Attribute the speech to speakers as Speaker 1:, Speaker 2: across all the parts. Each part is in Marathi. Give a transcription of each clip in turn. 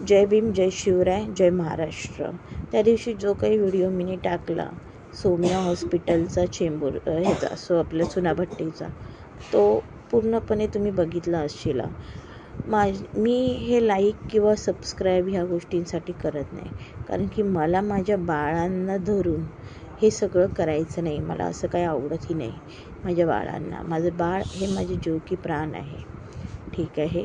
Speaker 1: जय भीम, जय शिवराय, जय महाराष्ट्र. त्या दिवशी जो काही व्हिडिओ मी टाकला सोमिया हॉस्पिटलचा चेंबूर ह्याचा आपल्या चुनाभट्टीचा, तो पूर्णपणे तुम्ही बघितला असशील. मी हे लाईक किंवा सबस्क्राईब ह्या गोष्टींसाठी करत नाही, कारण की मला माझ्या बाळांना धरून हे सगळं करायचं नाही. मला असं काही आवडतही नाही माझ्या बाळांना. माझं बाळ हे माझे जीव की प्राण आहे. ठीक आहे.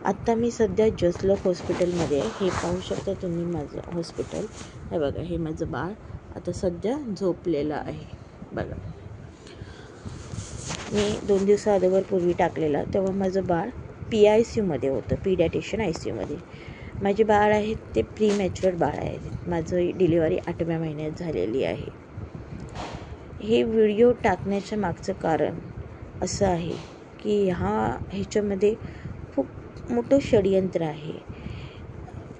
Speaker 1: आत्ता मी सध्या जसलोक हॉस्पिटलमध्ये आहे. हे पाहू शकता तुम्ही माझं हॉस्पिटल. हे बघा, हे माझं बाळ आता सध्या झोपलेलं आहे. बघा, मी 2 दिवसा अगोदर पूर्वी टाकलेला, तेव्हा माझं बाळ PICUमध्ये होतं, पीडियाट्रिशियन ICUमध्ये. माझे बाळ आहे ते प्रीमॅच्युअर बाळ आहे. माझं डिलिव्हरी 8व्या महिन्यात झालेली आहे. हे व्हिडिओ टाकण्याचं मागचं कारण असं आहे की ह्याच्यामध्ये खूप मोठं षडयंत्र आहे.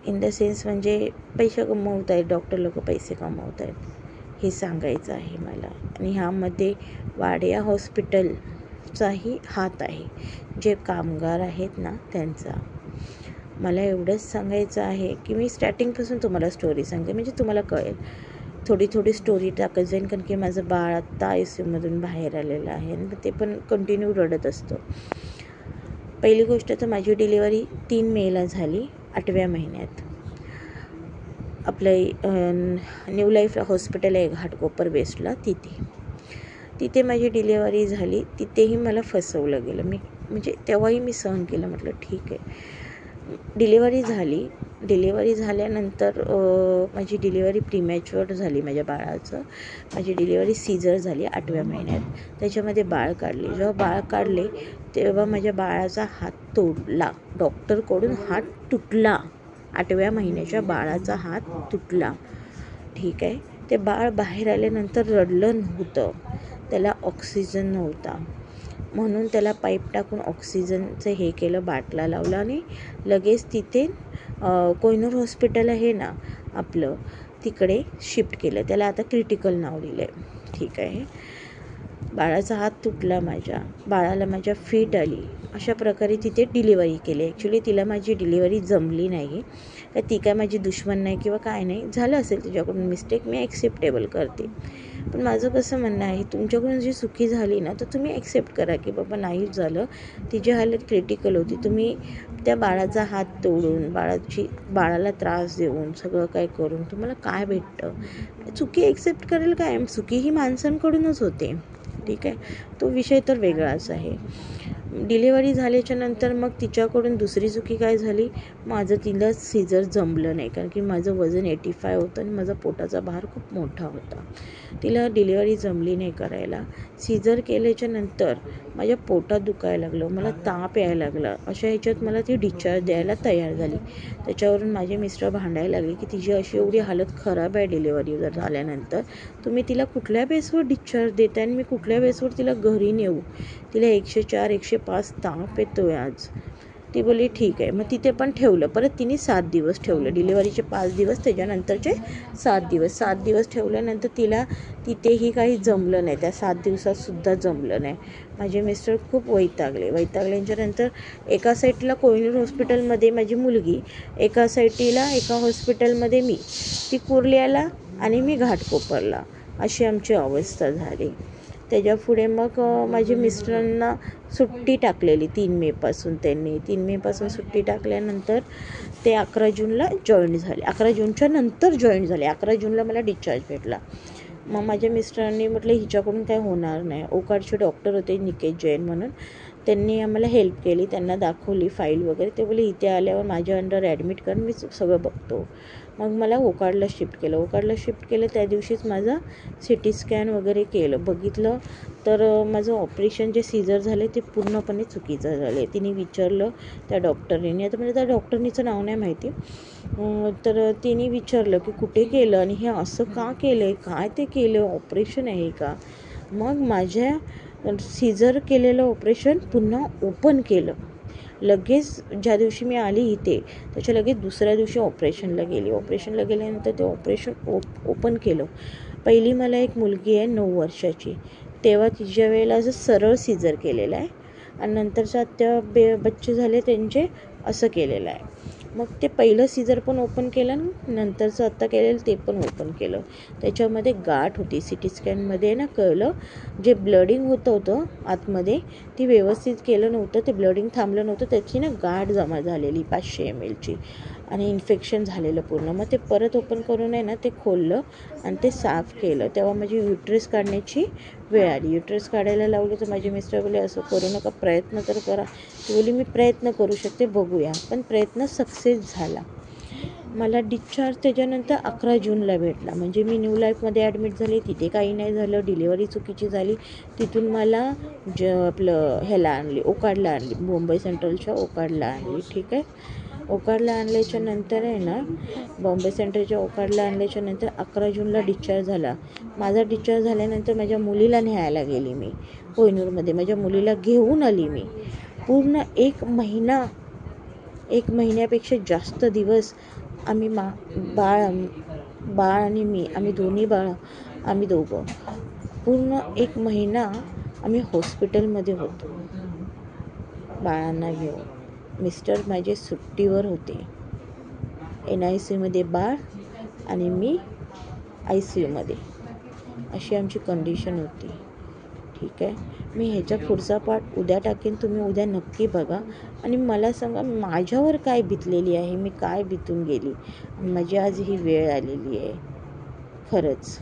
Speaker 1: इन द सेन्स म्हणजे पैसे कमवत आहेत, डॉक्टर लोक पैसे कमवत आहेत हे सांगायचं आहे मला. आणि ह्यामध्ये वाडिया हॉस्पिटलचाही हात आहे, जे कामगार आहेत ना त्यांचा. मला एवढंच सांगायचं आहे की मी स्टार्टिंगपासून तुम्हाला स्टोरी सांगते, म्हणजे तुम्हाला कळेल. थोडी स्टोरी टाकत जाईन, कारण की माझं बाळ आत्ता ICUमधून बाहेर आलेलं आहे आणि ते पण कंटिन्यू रडत असतं. पहिली गोष्ट तर माझी डिलिव्हरी 3 मेला झाली, 8व्या महिन्यात. आपलं न्यू लाईफ हॉस्पिटल आहे घाटकोपर वेस्टला, तिथे माझी डिलिव्हरी झाली. तिथेही मला फसवलं गेलं. म्हणजे तेव्हाही मी सहन केलं. म्हटलं ठीक आहे. डिलिव्हरी झाल्यानंतर माझी डिलिव्हरी प्रीमॅच्युअर झाली माझ्या बाळाचं. माझी डिलिव्हरी सीझर झाली 8व्या महिन्यात. त्याच्यामध्ये बाळ काढले. जेव्हा बाळ काढले तेव्हा माझ्या बाळाचा हात तोडला. डॉक्टरकडून हात तुटला. 8व्या महिन्याच्या बाळाचा हात तुटला. ठीक आहे. ते बाळ बाहेर आल्यानंतर रडलं नव्हतं, त्याला ऑक्सिजन नव्हता, म्हणून त्याला पाईप टाकून ऑक्सिजनचं हे केलं, बाटला लावला आणि लगेच तिथे कोहिनूर हॉस्पिटल आहे ना आपलं, तिकडे शिफ्ट केलं. त्याला आता क्रिटिकल नाव दिलं आहे. ठीक आहे. बाळाचा हात तुटला, माझ्या बाळाला माझ्या फिट आली. अशा प्रकारे तिथे डिलिव्हरी केली. ॲक्च्युली तिला माझी डिलिव्हरी जमली नाही. ती काय माझी दुश्मन नाही किंवा काय नाही, झालं असेल तिच्याकडून मिस्टेक, मी ॲक्सेप्टेबल करते. पण माझं कसं म्हणणं आहे, तुमच्याकडून जी चुकी झाली ना, तर तुम्ही ॲक्सेप्ट करा की बाबा नाही झालं, तिची हालत क्रिटिकल होती. तुम्ही त्या बाळाचा हात तोडून बाळाला त्रास देऊन सगळं काय करून तुम्हाला काय भेटतं? चुकी ॲक्सेप्ट करेल काय? चुकी ही माणसांकडूनच होते. ठीक आहे. तो विषय तर वेगळाच आहे. डिलिव्हरी झाल्याच्या नंतर मग तिच्याकडून दुसरी चुकी काय झाली, माझं तिला सीझर जमलं नाही, कारण की माझं वजन 85 होतं आणि माझा पोटाचा भार खूप मोठा होता. तिला डिलिव्हरी जमली नाही करायला. सीझर केल्याच्या नंतर माझ्या पोटात दुखायला लागलं, मला ताप यायला लागला. अशा ह्याच्यात मला ती डिस्चार्ज द्यायला तयार झाली. त्याच्यावरून माझे मिस्टर भांडायला लागले की तिची अशी एवढी हालत खराब आहे डिलिव्हरी झाल्यानंतर, तुम्ही तिला कुठल्या बेसवर डिस्चार्ज देताय आणि मी कुठल्या बेसवर तिला घरी नेऊ? तिला 104 105 ताप येतो आहे आज. ती बोलली ठीक आहे. मग तिथे पण ठेवलं. परत तिने 7 दिवस ठेवलं. डिलिव्हरीचे 5 दिवस, त्याच्यानंतरचे 7 दिवस. 7 दिवस ठेवल्यानंतर तिला तिथेही काही जमलं नाही. त्या 7 दिवसातसुद्धा जमलं नाही. माझे मिस्टर खूप वैतागल्याच्यानंतर एका साईडला कोहिनूर हॉस्पिटलमध्ये माझी मुलगी, एका हॉस्पिटलमध्ये मी, ती कुर्ल्याला आणि मी घाटकोपरला, अशी आमची अवस्था झाली. त्याच्यापुढे मग माझ्या मिस्टरांना सुट्टी टाकलेली 3 मेपासून. त्यांनी 3 मेपासून सुट्टी टाकल्यानंतर ते 11 जूनला जॉईन झाले. 11 जूनच्या नंतर जॉईन झाले. 11 जूनला मला डिस्चार्ज भेटला. मग माझ्या मिस्टरांनी म्हटलं हिच्याकडून काय होणार नाही. ओकाडचे डॉक्टर होते निकेश जैन म्हणून, त्यांनी आम्हाला हेल्प केली. त्यांना दाखवली फाईल वगैरे. ते बोलले इथे आल्यावर माझ्या अंडर ॲडमिट कर, मी सगळं बघतो. मग मला ओकाडला शिफ्ट केलं. त्या दिवशीच माझा CT स्कॅन वगैरे बघितलं तर माझं ऑपरेशन जे सीझर झाले ते पूर्णपणे चुकीचं झाले. तिने विचारलं त्या डॉक्टरनी, आता म्हणजे त्या डॉक्टरनीचं नाव नाही माहिती, तर तिने विचारलं की कुठे केलं आणि हे असं का केलं आहे, काय ते केलं, ऑपरेशन आहे का? मग माझ्या सीझर केलेलं ऑपरेशन पुन्हा ओपन केलं. लगेच ज्या दिवशी मी आली इथे त्याच्या लगेच दुसऱ्या दिवशी ऑपरेशनला गेल्यानंतर ते ऑपरेशन ओपन केलं. पहिली मला एक मुलगी आहे 9 वर्षाची, तेव्हा तिच्या वेळेला असं सरळ सीझर केलेलं आहे आणि नंतरच्या त्या बच्चे झाले त्यांचे असं केलेलं आहे. मग ते पहिलं सीझर पण ओपन केलं, नंतरचं आत्ता केलेलं ते पण ओपन केलं. त्याच्यामध्ये गाठ होती. CT स्कॅनमध्ये ना कळलं, जे ब्लडिंग होतं आतमध्ये ती व्यवस्थित केलं नव्हतं, ते ब्लडिंग थांबलं नव्हतं, त्याची ना गाठ जमा झालेली 500 ml आणि इन्फेक्शन झालेलं पूर्ण. मग ते परत ओपन करून आहे ना ते खोललं आणि ते साफ केलं. तेव्हा माझी युट्रेस काढण्याची वेळ आली. युट्रेस काढायला लावलं तर माझे मिस्टर बोलले, असं करू नका, प्रयत्न तर करा. ती बोलली, मी प्रयत्न करू शकते, बघूया. पण प्रयत्न सक्सेस झाला. मला डिस्चार्ज त्याच्यानंतर 11 जूनला भेटला. म्हणजे मी न्यू लाईफमध्ये ॲडमिट झाले, तिथे काही नाही झालं, डिलिव्हरी चुकीची झाली. तिथून मला आपलं ह्याला आणली, ओकाडला आणली, मुंबई सेंट्रलच्या ओकाडला आणली. ठीक आहे. ओकाडला आणल्याच्या नंतर आहे ना, बॉम्बे सेंट्रलच्या ओकाडला आणल्याच्या नंतर 11 जूनला डिस्चार्ज झाला. माझा डिस्चार्ज झाल्यानंतर माझ्या मुलीला न्यायला गेली मी कोहिनूरमध्ये. माझ्या मुलीला घेऊन आली मी. पूर्ण 1 महिन्यापेक्षा जास्त दिवस आम्ही बाळ आणि मी, आम्ही दोन्ही आम्ही दोघं पूर्ण 1 महिना आम्ही हॉस्पिटलमध्ये होतो बाळांना घेऊन. मिस्टर माझे सुट्टीवर होते. NICUमध्ये बाळ आणि मी ICUमध्ये. अशी आमची कंडिशन होती. ठीक आहे. मी ह्याच्या पुढचा पार्ट उद्या टाकेन, तुम्ही उद्या नक्की बघा आणि मला सांगा माझ्यावर काय बितलेली आहे, मी काय बितून गेली, माझी आज ही वेळ आलेली आहे खरंच.